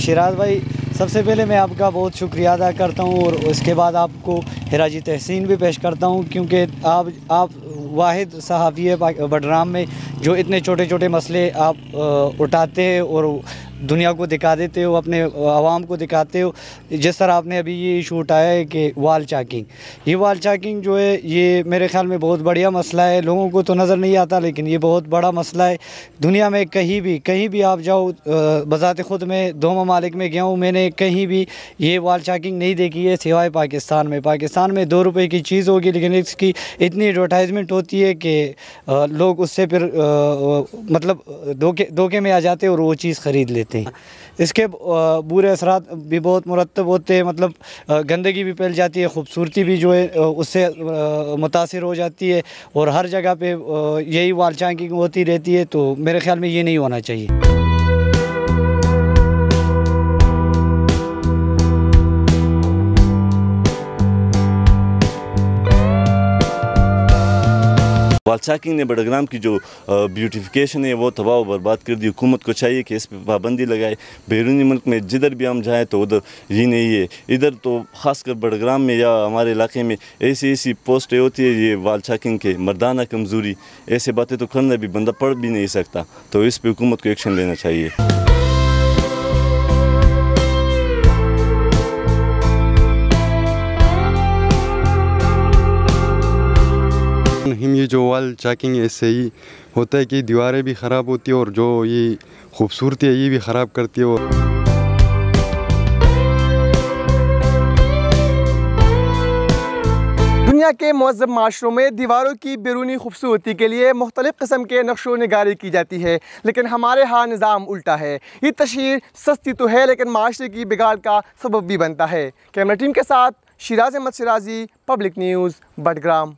शेराज भाई, सबसे पहले मैं आपका बहुत शुक्रिया अदा करता हूँ और उसके बाद आपको हिराजी तहसीन भी पेश करता हूँ, क्योंकि आप वाहिद सहाफ़ी है बडराम में जो इतने छोटे छोटे मसले आप उठाते हैं और दुनिया को दिखा देते हो, अपने आवाम को दिखाते हो। जिस तरह आपने अभी ये इशू उठाया है कि वाल चाकिंग, ये वाल चाकिंग जो है ये मेरे ख़्याल में बहुत बढ़िया मसला है। लोगों को तो नज़र नहीं आता, लेकिन ये बहुत बड़ा मसला है। दुनिया में कहीं भी आप जाओ, बज़ात ख़ुद में 2 ममालिक में गया हूँ, मैंने कहीं भी ये वाल चाकिंग नहीं देखी है सिवाय पाकिस्तान में। पाकिस्तान में 2 रुपये की चीज़ होगी, लेकिन इसकी इतनी एडवर्टाइजमेंट होती है कि लोग उससे फिर मतलब धोखे में आ जाते हैं और वो चीज़ ख़रीद लेते हैं। इसके बुरे असरात भी बहुत मुरतब होते हैं, मतलब गंदगी भी फैल जाती है, खूबसूरती भी जो है उससे मुतासिर हो जाती है और हर जगह पे यही वाल चाकिंग होती रहती है। तो मेरे ख़्याल में ये नहीं होना चाहिए। वाल चाकिंग ने बड़ग्राम की जो ब्यूटिफिकेशन है वो तबाह व बर्बाद कर दी। हुकूमत को चाहिए कि इस पर पाबंदी लगाए। बैरूनी मुल्क में जिधर भी हम जाएँ तो उधर ये नहीं है, इधर तो ख़ासकर बड़ग्राम में या हमारे इलाके में ऐसी पोस्टें होती है ये वाल चाकिंग के, मर्दाना कमज़ोरी, ऐसे बातें तो करना भी बंदा पढ़ भी नहीं सकता। तो इस पर हुकूमत को एक्शन लेना चाहिए। ये जो वाल चाकिंग है इससे ही होता है कि दीवारें भी ख़राब होती है और जो ये खूबसूरती है ये भी ख़राब करती है। दुनिया के मुअज़्ज़म माशरों में दीवारों की बैरूनी खूबसूरती के लिए मुख्तलिफ़ किस्म के नक्शो निगारी की जाती है, लेकिन हमारे यहाँ निज़ाम उल्टा है। ये तशहीर सस्ती तो है लेकिन माशरे की बिगाड़ का सबब भी बनता है। कैमरा टीम के साथ शेराज अहमद, शेराजी, पब्लिक न्यूज़, बडग्राम।